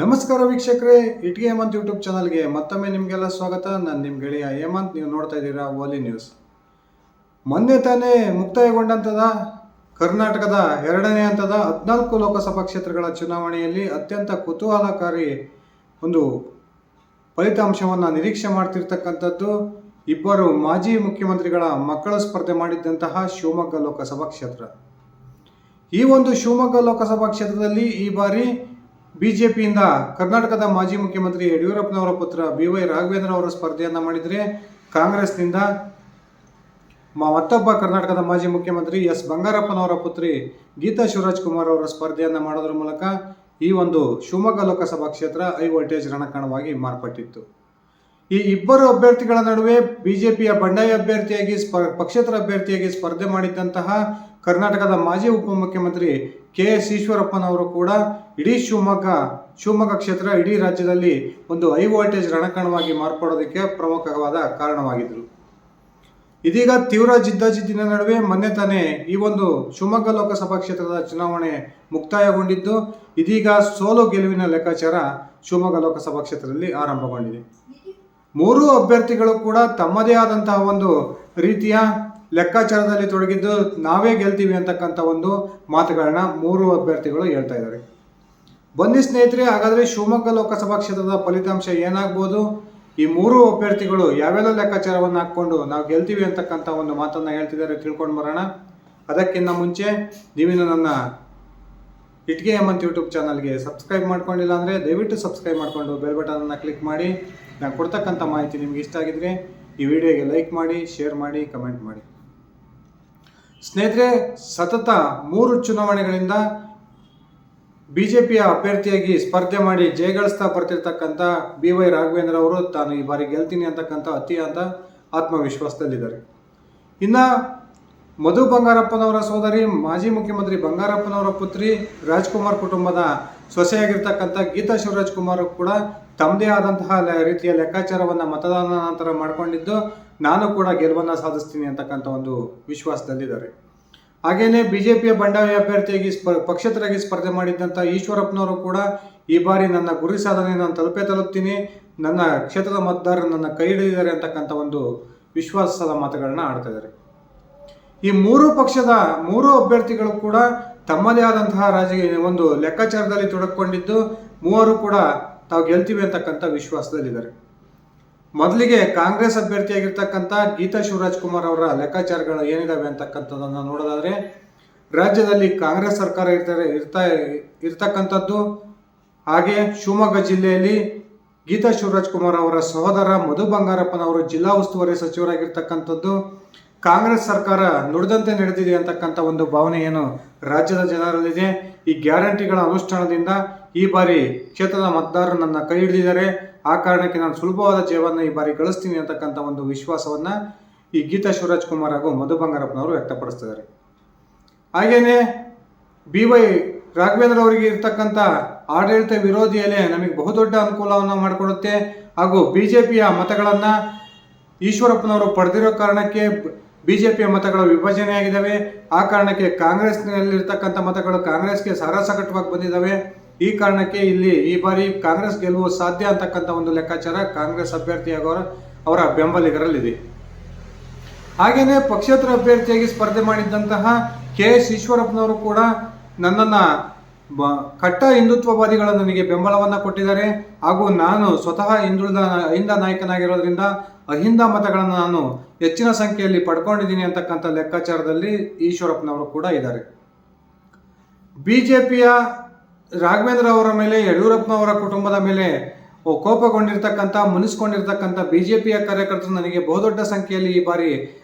ನಮಸ್ಕಾರ ವೀಕ್ಷಕರೇ, ಇಟ್ಗೆ ಹೇಮಂತ್ ಯೂಟ್ಯೂಬ್ ಚಾನಲ್ಗೆ ಮತ್ತೊಮ್ಮೆ ನಿಮಗೆಲ್ಲ ಸ್ವಾಗತ. ನಾನು ನಿಮ್ಮ ಗೆಳೆಯ ಹೇಮಂತ್. ನೀವು ನೋಡ್ತಾ ಇದ್ದೀರಾ ಓಲಿ ನ್ಯೂಸ್. ಮೊನ್ನೆ ತಾನೇ ಮುಕ್ತಾಯಗೊಂಡಂಥದ ಕರ್ನಾಟಕದ ಎರಡನೇ ಹಂತದ 14 ಲೋಕಸಭಾ ಕ್ಷೇತ್ರಗಳ ಚುನಾವಣೆಯಲ್ಲಿ ಅತ್ಯಂತ ಕುತೂಹಲಕಾರಿ ಒಂದು ಫಲಿತಾಂಶವನ್ನು ನಿರೀಕ್ಷೆ ಮಾಡ್ತಿರ್ತಕ್ಕಂಥದ್ದು ಇಬ್ಬರು ಮಾಜಿ ಮುಖ್ಯಮಂತ್ರಿಗಳ ಮಕ್ಕಳು ಸ್ಪರ್ಧೆ ಮಾಡಿದ್ದಂತಹ ಶಿವಮೊಗ್ಗ ಲೋಕಸಭಾ ಕ್ಷೇತ್ರ. ಈ ಒಂದು ಶಿವಮೊಗ್ಗ ಲೋಕಸಭಾ ಕ್ಷೇತ್ರದಲ್ಲಿ ಈ ಬಾರಿ ಬಿಜೆಪಿಯಿಂದ ಕರ್ನಾಟಕದ ಮಾಜಿ ಮುಖ್ಯಮಂತ್ರಿ ಯಡಿಯೂರಪ್ಪನವರ ಪುತ್ರ BY ರಾಘವೇಂದ್ರ ಅವರು ಸ್ಪರ್ಧೆಯನ್ನು ಮಾಡಿದರೆ, ಕಾಂಗ್ರೆಸ್ನಿಂದ ಮತ್ತೊಬ್ಬ ಕರ್ನಾಟಕದ ಮಾಜಿ ಮುಖ್ಯಮಂತ್ರಿ S ಬಂಗಾರಪ್ಪನವರ ಪುತ್ರಿ ಗೀತಾ ಶಿವರಾಜ್ಕುಮಾರ್ ಅವರ ಸ್ಪರ್ಧೆಯನ್ನು ಮಾಡೋದ್ರ ಮೂಲಕ ಈ ಒಂದು ಶಿವಮೊಗ್ಗ ಲೋಕಸಭಾ ಕ್ಷೇತ್ರ ಹೈ ವೋಲ್ಟೇಜ್ ರಣಕಣವಾಗಿ ಮಾರ್ಪಟ್ಟಿತ್ತು. ಈ ಇಬ್ಬರು ಅಭ್ಯರ್ಥಿಗಳ ನಡುವೆ ಬಿಜೆಪಿಯ ಬಂಡಾಯ ಅಭ್ಯರ್ಥಿಯಾಗಿ ಪಕ್ಷೇತರ ಅಭ್ಯರ್ಥಿಯಾಗಿ ಸ್ಪರ್ಧೆ ಮಾಡಿದ್ದಂತಹ ಕರ್ನಾಟಕದ ಮಾಜಿ ಉಪಮುಖ್ಯಮಂತ್ರಿ KS ಈಶ್ವರಪ್ಪನವರು ಕೂಡ ಇಡೀ ಶಿವಮೊಗ್ಗ ಕ್ಷೇತ್ರ ಇಡೀ ರಾಜ್ಯದಲ್ಲಿ ಒಂದು ಹೈ ವೋಲ್ಟೇಜ್ ರಣಕಣವಾಗಿ ಮಾರ್ಪಡೋದಕ್ಕೆ ಪ್ರಮುಖವಾದ ಕಾರಣವಾಗಿದ್ದರು. ಇದೀಗ ತೀವ್ರ ಜಿದ್ದಾಜಿದ್ದಿನ ನಡುವೆ ಮೊನ್ನೆ ತಾನೇ ಈ ಒಂದು ಶಿವಮೊಗ್ಗ ಲೋಕಸಭಾ ಕ್ಷೇತ್ರದ ಚುನಾವಣೆ ಮುಕ್ತಾಯಗೊಂಡಿದ್ದು, ಇದೀಗ ಸೋಲು ಗೆಲುವಿನ ಲೆಕ್ಕಾಚಾರ ಶಿವಮೊಗ್ಗ ಲೋಕಸಭಾ ಕ್ಷೇತ್ರದಲ್ಲಿ ಆರಂಭಗೊಂಡಿದೆ. ಮೂರು ಅಭ್ಯರ್ಥಿಗಳು ಕೂಡ ತಮ್ಮದೇ ಆದಂತಹ ಒಂದು ರೀತಿಯ ಲೆಕ್ಕಾಚಾರದಲ್ಲಿ ತೊಡಗಿದ್ದು, ನಾವೇ ಗೆಲ್ತೀವಿ ಅಂತಕ್ಕಂಥ ಒಂದು ಮಾತುಗಳನ್ನ ಮೂರು ಅಭ್ಯರ್ಥಿಗಳು ಹೇಳ್ತಾ ಇದ್ದಾರೆ. ಬನ್ನಿ ಸ್ನೇಹಿತರೆ, ಹಾಗಾದರೆ ಶಿವಮೊಗ್ಗ ಲೋಕಸಭಾ ಕ್ಷೇತ್ರದ ಫಲಿತಾಂಶ ಏನಾಗ್ಬೋದು, ಈ ಮೂರು ಅಭ್ಯರ್ಥಿಗಳು ಯಾವೆಲ್ಲ ಲೆಕ್ಕಾಚಾರವನ್ನು ಹಾಕ್ಕೊಂಡು ನಾವು ಗೆಲ್ತೀವಿ ಅಂತಕ್ಕಂಥ ಒಂದು ಮಾತನ್ನು ಹೇಳ್ತಿದ್ದಾರೆ, ತಿಳ್ಕೊಂಡು ಬರೋಣ. ಅದಕ್ಕಿಂತ ಮುಂಚೆ ನೀವಿನ್ನು ನನ್ನ ಇಟ್ಗೆ ಹೇಮಂತ್ ಯೂಟ್ಯೂಬ್ ಚಾನಲ್ಗೆ ಸಬ್ಸ್ಕ್ರೈಬ್ ಮಾಡ್ಕೊಂಡಿಲ್ಲ ಅಂದರೆ ದಯವಿಟ್ಟು ಸಬ್ಸ್ಕ್ರೈಬ್ ಮಾಡಿಕೊಂಡು ಬೆಲ್ ಬಟನನ್ನು ಕ್ಲಿಕ್ ಮಾಡಿ. ನಾನು ಕೊಡ್ತಕ್ಕಂಥ ಮಾಹಿತಿ ನಿಮ್ಗೆ ಇಷ್ಟ ಆಗಿದ್ರೆ ಈ ವಿಡಿಯೋಗೆ ಲೈಕ್ ಮಾಡಿ, ಶೇರ್ ಮಾಡಿ, ಕಮೆಂಟ್ ಮಾಡಿ. ಸ್ನೇಹಿತರೆ, ಸತತ 3 ಚುನಾವಣೆಗಳಿಂದ ಬಿಜೆಪಿಯ ಅಭ್ಯರ್ಥಿಯಾಗಿ ಸ್ಪರ್ಧೆ ಮಾಡಿ ಜಯಗಳಿಸ್ತಾ ಬರ್ತಿರ್ತಕ್ಕಂಥ BY ರಾಘವೇಂದ್ರ ಅವರು ತಾನು ಈ ಬಾರಿ ಗೆಲ್ತೀನಿ ಅಂತಕ್ಕಂಥ ಅತಿಯಾದ ಆತ್ಮವಿಶ್ವಾಸದಲ್ಲಿದ್ದಾರೆ. ಇನ್ನು ಮಧು ಬಂಗಾರಪ್ಪನವರ ಸೋದರಿ ಮಾಜಿ ಮುಖ್ಯಮಂತ್ರಿ ಬಂಗಾರಪ್ಪನವರ ಪುತ್ರಿ ರಾಜ್ಕುಮಾರ್ ಕುಟುಂಬದ ಸೊಸೆಯಾಗಿರ್ತಕ್ಕಂಥ ಗೀತಾ ಶಿವರಾಜ್ಕುಮಾರ್ ಕೂಡ ತಮ್ಮದೇ ಆದಂತಹ ರೀತಿಯ ಲೆಕ್ಕಾಚಾರವನ್ನು ಮತದಾನ ನಂತರ ಮಾಡಿಕೊಂಡಿದ್ದು, ನಾನು ಕೂಡ ಗೆಲುವನ್ನು ಸಾಧಿಸ್ತೀನಿ ಅಂತಕ್ಕಂಥ ಒಂದು ವಿಶ್ವಾಸದಲ್ಲಿದ್ದಾರೆ. ಹಾಗೆಯೇ ಬಿಜೆಪಿಯ ಬಂಡಾಯ ಅಭ್ಯರ್ಥಿಯಾಗಿ ಪಕ್ಷೇತರಾಗಿ ಸ್ಪರ್ಧೆ ಮಾಡಿದ್ದಂಥ ಈಶ್ವರಪ್ಪನವರು ಕೂಡ ಈ ಬಾರಿ ನನ್ನ ಗುರಿ ಸಾಧನೆ ನಾನು ತಲುಪ್ತೀನಿ, ನನ್ನ ಕ್ಷೇತ್ರದ ಮತದಾರರು ನನ್ನ ಕೈ ಹಿಡಿದಿದ್ದಾರೆ ಅಂತಕ್ಕಂಥ ಒಂದು ವಿಶ್ವಾಸದ ಮಾತುಗಳನ್ನ ಆಡ್ತಾ ಇದ್ದಾರೆ. ಈ ಮೂರು ಅಭ್ಯರ್ಥಿಗಳು ಕೂಡ ತಮ್ಮದೇ ಆದಂತಹ ರಾಜಕೀಯ ಒಂದು ಲೆಕ್ಕಾಚಾರದಲ್ಲಿ ತೊಡಗಿಕೊಂಡಿದ್ದು, ಮೂವರು ಕೂಡ ತಾವು ಗೆಲ್ತೀವಿ ಅಂತಕ್ಕಂಥ ವಿಶ್ವಾಸದಲ್ಲಿದ್ದಾರೆ. ಮೊದಲಿಗೆ ಕಾಂಗ್ರೆಸ್ ಅಭ್ಯರ್ಥಿಯಾಗಿರ್ತಕ್ಕಂಥ ಗೀತಾ ಶಿವರಾಜ್ಕುಮಾರ್ ಅವರ ಲೆಕ್ಕಾಚಾರಗಳು ಏನಿದಾವೆ ಅಂತಕ್ಕಂಥದ್ದನ್ನು ನೋಡೋದಾದರೆ, ರಾಜ್ಯದಲ್ಲಿ ಕಾಂಗ್ರೆಸ್ ಸರ್ಕಾರ ಇರ್ತಕ್ಕಂಥದ್ದು. ಹಾಗೆ ಶಿವಮೊಗ್ಗ ಜಿಲ್ಲೆಯಲ್ಲಿ ಗೀತಾ ಶಿವರಾಜ್ಕುಮಾರ್ ಅವರ ಸಹೋದರ ಮಧು ಬಂಗಾರಪ್ಪನವರು ಜಿಲ್ಲಾ ಉಸ್ತುವಾರಿ ಸಚಿವರಾಗಿರ್ತಕ್ಕಂಥದ್ದು. ಕಾಂಗ್ರೆಸ್ ಸರ್ಕಾರ ನುಡಿದಂತೆ ನಡೆದಿದೆ ಅಂತಕ್ಕಂಥ ಒಂದು ಭಾವನೆ ಏನು ರಾಜ್ಯದ ಜನರಲ್ಲಿದೆ. ಈ ಗ್ಯಾರಂಟಿಗಳ ಅನುಷ್ಠಾನದಿಂದ ಈ ಬಾರಿ ಕ್ಷೇತ್ರದ ಮತದಾರರು ನನ್ನ ಕೈ ಹಿಡಿದಿದ್ದಾರೆ, ಆ ಕಾರಣಕ್ಕೆ ನಾನು ಸುಲಭವಾದ ಜಯವನ್ನು ಈ ಬಾರಿ ಗಳಿಸ್ತೀನಿ ಅಂತಕ್ಕಂಥ ಒಂದು ವಿಶ್ವಾಸವನ್ನು ಈ ಗೀತಾ ಶಿವರಾಜ್ಕುಮಾರ್ ಹಾಗೂ ಮಧು ಬಂಗಾರಪ್ಪನವರು ವ್ಯಕ್ತಪಡಿಸ್ತಿದ್ದಾರೆ. ಹಾಗೆಯೇ BY ರಾಘವೇಂದ್ರ ಅವರಿಗೆ ಇರ್ತಕ್ಕಂಥ ಆಡಳಿತ ವಿರೋಧಿ ಅಲೆ ನಮಗೆ ಬಹುದೊಡ್ಡ ಅನುಕೂಲವನ್ನು ಮಾಡಿಕೊಡುತ್ತೆ, ಹಾಗೂ ಬಿಜೆಪಿಯ ಮತಗಳನ್ನು ಈಶ್ವರಪ್ಪನವರು ಪಡೆದಿರೋ ಕಾರಣಕ್ಕೆ ಬಿಜೆಪಿಯ ಮತಗಳು ವಿಭಜನೆಯಾಗಿದ್ದಾವೆ. ಆ ಕಾರಣಕ್ಕೆ ಕಾಂಗ್ರೆಸ್ನಲ್ಲಿರ್ತಕ್ಕಂಥ ಮತಗಳು ಕಾಂಗ್ರೆಸ್ಗೆ ಸಾರಾಸಗಟವಾಗಿ ಬಂದಿದ್ದಾವೆ. ಈ ಕಾರಣಕ್ಕೆ ಈ ಬಾರಿ ಕಾಂಗ್ರೆಸ್ ಗೆಲುವು ಸಾಧ್ಯ ಅಂತಕ್ಕಂಥ ಒಂದು ಲೆಕ್ಕಾಚಾರ ಕಾಂಗ್ರೆಸ್ ಅಭ್ಯರ್ಥಿಯಾಗೋರ ಅವರ ಬೆಂಬಲಿಗರಲ್ಲಿದೆ. ಹಾಗೆಯೇ ಪಕ್ಷೇತರ ಅಭ್ಯರ್ಥಿಯಾಗಿ ಸ್ಪರ್ಧೆ ಮಾಡಿದ್ದಂತಹ KS ಈಶ್ವರಪ್ಪನವರು ಕೂಡ ನನ್ನನ್ನು ಕಟ್ಟ ಹಿಂದುತ್ವವಾದಿಗಳು ನನಗೆ ಬೆಂಬಲವನ್ನು ಕೊಟ್ಟಿದ್ದಾರೆ, ಹಾಗೂ ನಾನು ಸ್ವತಃ ಅಹಿಂದ ನಾಯಕನಾಗಿರೋದ್ರಿಂದ ಅಹಿಂದ ಮತಗಳನ್ನು ನಾನು ಹೆಚ್ಚಿನ ಸಂಖ್ಯೆಯಲ್ಲಿ ಪಡ್ಕೊಂಡಿದ್ದೀನಿ ಅಂತಕ್ಕಂಥ ಲೆಕ್ಕಾಚಾರದಲ್ಲಿ ಈಶ್ವರಪ್ಪನವರು ಕೂಡ ಇದ್ದಾರೆ. ಬಿಜೆಪಿಯ ರಾಘವೇಂದ್ರ ಅವರ ಮೇಲೆ, ಯಡಿಯೂರಪ್ಪನವರ ಕುಟುಂಬದ ಮೇಲೆ ಕೋಪಗೊಂಡಿರ್ತಕ್ಕಂಥ ಮುನಿಸ್ಕೊಂಡಿರ್ತಕ್ಕಂಥ ಬಿಜೆಪಿಯ ಕಾರ್ಯಕರ್ತರು ನನಗೆ ಬಹುದೊಡ್ಡ ಸಂಖ್ಯೆಯಲ್ಲಿ ಈ ಬಾರಿ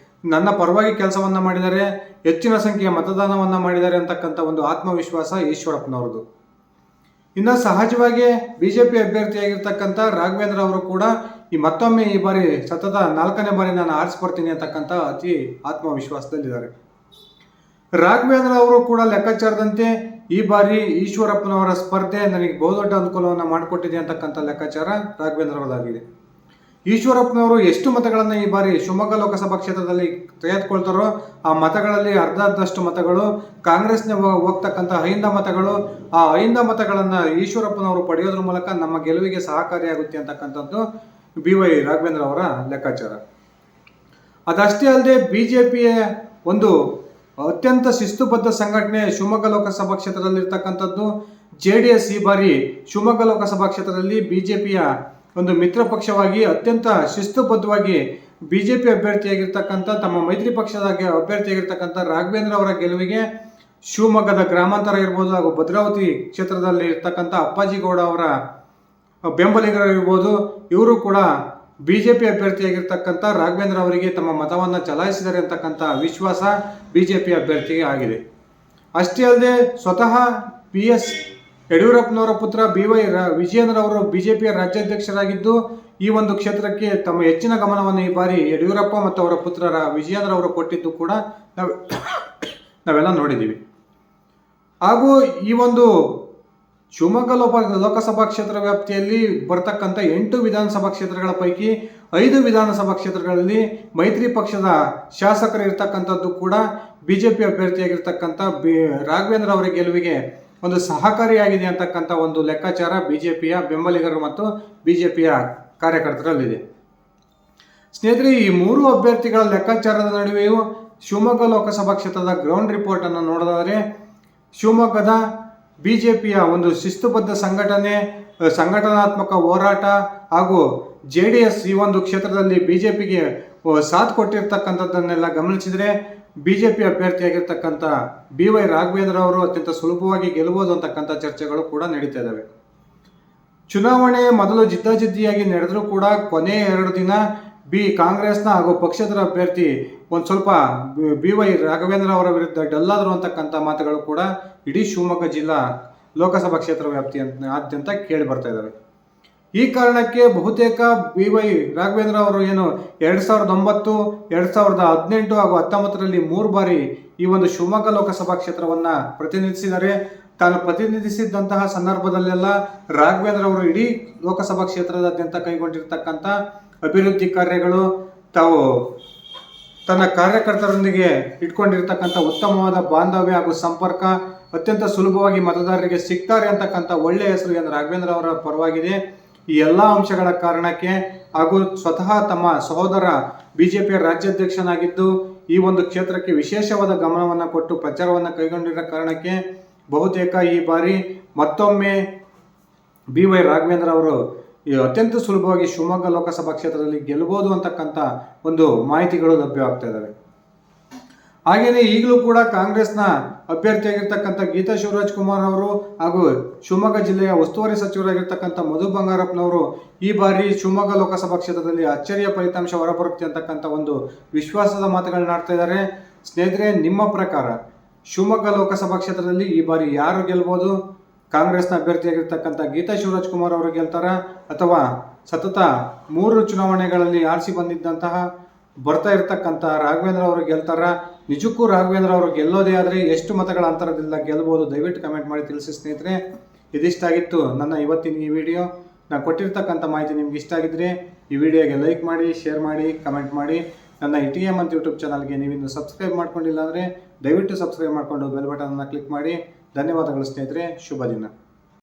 ನನ್ನ ಪರವಾಗಿ ಕೆಲಸವನ್ನು ಮಾಡಿದ್ದಾರೆ, ಹೆಚ್ಚಿನ ಸಂಖ್ಯೆಯ ಮತದಾನವನ್ನು ಮಾಡಿದ್ದಾರೆ ಅಂತಕ್ಕಂಥ ಒಂದು ಆತ್ಮವಿಶ್ವಾಸ ಈಶ್ವರಪ್ಪನವ್ರದ್ದು. ಇನ್ನು ಸಹಜವಾಗಿ ಬಿಜೆಪಿ ಅಭ್ಯರ್ಥಿಯಾಗಿರ್ತಕ್ಕಂಥ ರಾಘವೇಂದ್ರ ಅವರು ಕೂಡ ಮತ್ತೊಮ್ಮೆ ಈ ಬಾರಿ ಸತತ 4ನೇ ಬಾರಿ ನಾನು ಆರಿಸ್ಕೊಡ್ತೀನಿ ಅಂತಕ್ಕಂಥ ಅತಿ ಆತ್ಮವಿಶ್ವಾಸದಲ್ಲಿದ್ದಾರೆ. ರಾಘವೇಂದ್ರ ಅವರು ಕೂಡ ಲೆಕ್ಕಾಚಾರದಂತೆ ಈ ಬಾರಿ ಈಶ್ವರಪ್ಪನವರ ಸ್ಪರ್ಧೆ ನನಗೆ ಬಹುದೊಡ್ಡ ಅನುಕೂಲವನ್ನು ಮಾಡಿಕೊಟ್ಟಿದೆ ಅಂತಕ್ಕಂಥ ಲೆಕ್ಕಾಚಾರ ರಾಘವೇಂದ್ರ ಅವರದಾಗಿದೆ. ಈಶ್ವರಪ್ಪನವರು ಎಷ್ಟು ಮತಗಳನ್ನು ಈ ಬಾರಿ ಶಿವಮೊಗ್ಗ ಲೋಕಸಭಾ ಕ್ಷೇತ್ರದಲ್ಲಿ ತೆಗೆದುಕೊಳ್ತಾರೋ ಆ ಮತಗಳಲ್ಲಿ ಅರ್ಧದಷ್ಟು ಮತಗಳು ಕಾಂಗ್ರೆಸ್ನ ಹೋಗ್ತಕ್ಕಂಥ ಅಹಿಂದ ಮತಗಳು. ಆ ಅಹಿಂದ ಮತಗಳನ್ನು ಈಶ್ವರಪ್ಪನವರು ಪಡೆಯೋದ್ರ ಮೂಲಕ ನಮ್ಮ ಗೆಲುವಿಗೆ ಸಹಕಾರಿಯಾಗುತ್ತೆ ಅಂತಕ್ಕಂಥದ್ದು BY ರಾಘವೇಂದ್ರ ಅವರ ಲೆಕ್ಕಾಚಾರ. ಅದಷ್ಟೇ ಅಲ್ಲದೆ BJPಯ ಒಂದು ಅತ್ಯಂತ ಶಿಸ್ತುಬದ್ಧ ಸಂಘಟನೆ ಶಿವಮೊಗ್ಗ ಲೋಕಸಭಾ ಕ್ಷೇತ್ರದಲ್ಲಿ ಇರ್ತಕ್ಕಂಥದ್ದು JDS. ಈ ಬಾರಿ ಶಿವಮೊಗ್ಗ ಲೋಕಸಭಾ ಕ್ಷೇತ್ರದಲ್ಲಿ BJPಯ ಒಂದು ಮಿತ್ರ ಪಕ್ಷವಾಗಿ ಅತ್ಯಂತ ಶಿಸ್ತುಬದ್ಧವಾಗಿ BJP ಅಭ್ಯರ್ಥಿಯಾಗಿರ್ತಕ್ಕಂಥ ತಮ್ಮ ಮೈತ್ರಿ ಪಕ್ಷದ ಅಭ್ಯರ್ಥಿಯಾಗಿರ್ತಕ್ಕಂಥ ರಾಘವೇಂದ್ರ ಅವರ ಗೆಲುವಿಗೆ ಶಿವಮೊಗ್ಗದ ಗ್ರಾಮಾಂತರ ಇರ್ಬೋದು ಹಾಗೂ ಭದ್ರಾವತಿ ಕ್ಷೇತ್ರದಲ್ಲಿ ಇರ್ತಕ್ಕಂಥ ಅಪ್ಪಾಜಿ ಗೌಡ ಅವರ ಬೆಂಬಲಿಗರಿರ್ಬೋದು, ಇವರು ಕೂಡ BJP ಅಭ್ಯರ್ಥಿಯಾಗಿರ್ತಕ್ಕಂಥ ರಾಘವೇಂದ್ರ ಅವರಿಗೆ ತಮ್ಮ ಮತವನ್ನು ಚಲಾಯಿಸಿದ್ದಾರೆ ಅಂತಕ್ಕಂಥ ವಿಶ್ವಾಸ BJP ಅಭ್ಯರ್ಥಿಗೆ ಆಗಿದೆ. ಅಷ್ಟೇ ಅಲ್ಲದೆ ಸ್ವತಃ PS ಯಡಿಯೂರಪ್ಪನವರ ಪುತ್ರ BY ವಿಜಯೇಂದ್ರ ಅವರು BJPಯ ರಾಜ್ಯಾಧ್ಯಕ್ಷರಾಗಿದ್ದು ಈ ಒಂದು ಕ್ಷೇತ್ರಕ್ಕೆ ತಮ್ಮ ಹೆಚ್ಚಿನ ಗಮನವನ್ನು ಈ ಬಾರಿ ಯಡಿಯೂರಪ್ಪ ಮತ್ತು ಅವರ ಪುತ್ರ ವಿಜಯೇಂದ್ರ ಅವರು ಕೊಟ್ಟಿದ್ದು ಕೂಡ ನಾವೆಲ್ಲ ನೋಡಿದ್ದೀವಿ. ಹಾಗೂ ಈ ಒಂದು ಶಿವಮೊಗ್ಗ ಲೋಕಸಭಾ ಕ್ಷೇತ್ರ ವ್ಯಾಪ್ತಿಯಲ್ಲಿ ಬರ್ತಕ್ಕಂಥ 8 ವಿಧಾನಸಭಾ ಕ್ಷೇತ್ರಗಳ ಪೈಕಿ 5 ವಿಧಾನಸಭಾ ಕ್ಷೇತ್ರಗಳಲ್ಲಿ ಮೈತ್ರಿ ಪಕ್ಷದ ಶಾಸಕರು ಇರ್ತಕ್ಕಂಥದ್ದು ಕೂಡ BJP ಅಭ್ಯರ್ಥಿಯಾಗಿರ್ತಕ್ಕಂಥ ರಾಘವೇಂದ್ರ ಅವರ ಗೆಲುವಿಗೆ ಒಂದು ಸಹಕಾರಿಯಾಗಿದೆ ಅಂತಕ್ಕಂಥ ಒಂದು ಲೆಕ್ಕಾಚಾರ BJPಯ ಬೆಂಬಲಿಗರು ಮತ್ತು BJPಯ ಕಾರ್ಯಕರ್ತರಲ್ಲಿದೆ. ಸ್ನೇಹಿತರೆ, ಈ 3 ಅಭ್ಯರ್ಥಿಗಳ ಲೆಕ್ಕಾಚಾರದ ನಡುವೆಯೂ ಶಿವಮೊಗ್ಗ ಲೋಕಸಭಾ ಕ್ಷೇತ್ರದ ಗ್ರೌಂಡ್ ರಿಪೋರ್ಟ್ ಅನ್ನು ನೋಡಿದರೆ ಶಿವಮೊಗ್ಗದ BJPಯ ಒಂದು ಶಿಸ್ತುಬದ್ಧ ಸಂಘಟನೆ, ಸಂಘಟನಾತ್ಮಕ ಹೋರಾಟ ಹಾಗೂ JDS ಈ ಒಂದು ಕ್ಷೇತ್ರದಲ್ಲಿ BJPಗೆ ಸಾಥ್ ಕೊಟ್ಟಿರ್ತಕ್ಕಂಥದ್ದನ್ನೆಲ್ಲ ಗಮನಿಸಿದರೆ BJP ಅಭ್ಯರ್ಥಿಯಾಗಿರ್ತಕ್ಕಂಥ BY ರಾಘವೇಂದ್ರ ಅವರು ಅತ್ಯಂತ ಸುಲಭವಾಗಿ ಗೆಲ್ಲಬಹುದು ಅಂತಕ್ಕಂಥ ಚರ್ಚೆಗಳು ಕೂಡ ನಡೀತಾ ಇದ್ದಾವೆ. ಚುನಾವಣೆ ಮೊದಲು ಜಿದ್ದಾಜಿದ್ದಿಯಾಗಿ ನಡೆದರೂ ಕೂಡ ಕೊನೆ 2 ದಿನ ಕಾಂಗ್ರೆಸ್ನ ಹಾಗೂ ಪಕ್ಷೇತರ ಅಭ್ಯರ್ಥಿ ಒಂದು ಸ್ವಲ್ಪ BY ರಾಘವೇಂದ್ರ ಅವರ ವಿರುದ್ಧ ಡಲ್ಲಾದರು ಅಂತಕ್ಕಂಥ ಮಾತುಗಳು ಕೂಡ ಇಡೀ ಶಿವಮೊಗ್ಗ ಜಿಲ್ಲಾ ಲೋಕಸಭಾ ಕ್ಷೇತ್ರ ವ್ಯಾಪ್ತಿಯಾದ್ಯಂತ ಕೇಳಿ ಬರ್ತಾ ಇದ್ದಾವೆ. ಈ ಕಾರಣಕ್ಕೆ ಬಹುತೇಕ BY ರಾಘವೇಂದ್ರ ಅವರು ಏನು 2009, 2018 ಹಾಗೂ 2019ರಲ್ಲಿ 3 ಬಾರಿ ಈ ಒಂದು ಶಿವಮೊಗ್ಗ ಲೋಕಸಭಾ ಕ್ಷೇತ್ರವನ್ನು ಪ್ರತಿನಿಧಿಸಿದ್ದಾರೆ. ತಾನು ಪ್ರತಿನಿಧಿಸಿದ್ದಂತಹ ಸಂದರ್ಭದಲ್ಲೆಲ್ಲ ರಾಘವೇಂದ್ರ ಅವರು ಇಡೀ ಲೋಕಸಭಾ ಕ್ಷೇತ್ರದಾದ್ಯಂತ ಕೈಗೊಂಡಿರ್ತಕ್ಕಂಥ ಅಭಿವೃದ್ಧಿ ಕಾರ್ಯಗಳು, ತಾವು ತನ್ನ ಕಾರ್ಯಕರ್ತರೊಂದಿಗೆ ಇಟ್ಕೊಂಡಿರ್ತಕ್ಕಂಥ ಉತ್ತಮವಾದ ಬಾಂಧವ್ಯ ಹಾಗೂ ಸಂಪರ್ಕ, ಅತ್ಯಂತ ಸುಲಭವಾಗಿ ಮತದಾರರಿಗೆ ಸಿಗ್ತಾರೆ ಅಂತಕ್ಕಂಥ ಒಳ್ಳೆಯ ಹೆಸರು ಏನು ರಾಘವೇಂದ್ರ ಅವರ ಪರವಾಗಿದೆ. ಈ ಎಲ್ಲ ಅಂಶಗಳ ಕಾರಣಕ್ಕೆ ಹಾಗೂ ಸ್ವತಃ ತಮ್ಮ ಸಹೋದರ BJPಯ ರಾಜ್ಯಾಧ್ಯಕ್ಷನಾಗಿದ್ದು ಈ ಒಂದು ಕ್ಷೇತ್ರಕ್ಕೆ ವಿಶೇಷವಾದ ಗಮನವನ್ನು ಕೊಟ್ಟು ಪ್ರಚಾರವನ್ನು ಕೈಗೊಂಡಿರೋ ಕಾರಣಕ್ಕೆ ಬಹುತೇಕ ಈ ಬಾರಿ ಮತ್ತೊಮ್ಮೆ BY ರಾಘವೇಂದ್ರ ಅವರು ಅತ್ಯಂತ ಸುಲಭವಾಗಿ ಶಿವಮೊಗ್ಗ ಲೋಕಸಭಾ ಕ್ಷೇತ್ರದಲ್ಲಿ ಗೆಲ್ಲಬಹುದು ಅಂತಕ್ಕಂಥ ಒಂದು ಮಾಹಿತಿಗಳು ಲಭ್ಯವಾಗ್ತಾ ಇದ್ದಾವೆ. ಹಾಗೆಯೇ ಈಗಲೂ ಕೂಡ ಕಾಂಗ್ರೆಸ್ನ ಅಭ್ಯರ್ಥಿಯಾಗಿರ್ತಕ್ಕಂಥ ಗೀತಾ ಶಿವರಾಜ್ ಕುಮಾರ್ ಅವರು ಹಾಗೂ ಶಿವಮೊಗ್ಗ ಜಿಲ್ಲೆಯ ಉಸ್ತುವಾರಿ ಸಚಿವರಾಗಿರ್ತಕ್ಕಂಥ ಮಧು ಬಂಗಾರಪ್ಪನವರು ಈ ಬಾರಿ ಶಿವಮೊಗ್ಗ ಲೋಕಸಭಾ ಕ್ಷೇತ್ರದಲ್ಲಿ ಅಚ್ಚರಿಯ ಫಲಿತಾಂಶ ಹೊರಬರುತ್ತೆ ಅಂತಕ್ಕಂಥ ಒಂದು ವಿಶ್ವಾಸದ ಮಾತುಗಳನ್ನ ಆಡ್ತಾ ಇದ್ದಾರೆ. ಸ್ನೇಹಿತರೆ, ನಿಮ್ಮ ಪ್ರಕಾರ ಶಿವಮೊಗ್ಗ ಲೋಕಸಭಾ ಕ್ಷೇತ್ರದಲ್ಲಿ ಈ ಬಾರಿ ಯಾರು ಗೆಲ್ಬೋದು? ಕಾಂಗ್ರೆಸ್ನ ಅಭ್ಯರ್ಥಿಯಾಗಿರ್ತಕ್ಕಂಥ ಗೀತಾ ಶಿವರಾಜ್ ಕುಮಾರ್ ಅವರು ಗೆಲ್ತಾರ ಅಥವಾ ಸತತ 3 ಚುನಾವಣೆಗಳಲ್ಲಿ ಆರಿಸಿ ಬಂದಿದ್ದಂತಹ ಬರ್ತಾ ಇರ್ತಕ್ಕಂಥ ರಾಘವೇಂದ್ರ ಅವರು ಗೆಲ್ತಾರ? ನಿಜಕ್ಕೂ ರಾಘವೇಂದ್ರ ಅವರು ಗೆಲ್ಲೋದೇ ಆದರೆ ಎಷ್ಟು ಮತಗಳ ಅಂತರದಿಂದ ಗೆಲ್ಬೋದು? ದಯವಿಟ್ಟು ಕಮೆಂಟ್ ಮಾಡಿ ತಿಳಿಸಿ ಸ್ನೇಹಿತರೆ. ಇದಿಷ್ಟಾಗಿತ್ತು ನನ್ನ ಇವತ್ತಿನ ಈ ವಿಡಿಯೋ. ನಾನು ಕೊಟ್ಟಿರ್ತಕ್ಕಂಥ ಮಾಹಿತಿ ನಿಮ್ಗೆ ಇಷ್ಟ ಆಗಿದ್ರೆ ಈ ವಿಡಿಯೋಗೆ ಲೈಕ್ ಮಾಡಿ, ಶೇರ್ ಮಾಡಿ, ಕಮೆಂಟ್ ಮಾಡಿ. ನನ್ನ ITM ಅಂತ ಯೂಟ್ಯೂಬ್ ಚಾನಲ್ಗೆ ನೀವಿನ್ನು ಸಬ್ಸ್ಕ್ರೈಬ್ ಮಾಡ್ಕೊಂಡಿಲ್ಲ ಅಂದರೆ ದಯವಿಟ್ಟು ಸಬ್ಸ್ಕ್ರೈಬ್ ಮಾಡಿಕೊಂಡು ಬೆಲ್ ಬಟನನ್ನು ಕ್ಲಿಕ್ ಮಾಡಿ. ಧನ್ಯವಾದಗಳು ಸ್ನೇಹಿತರೆ. ಶುಭ ದಿನ.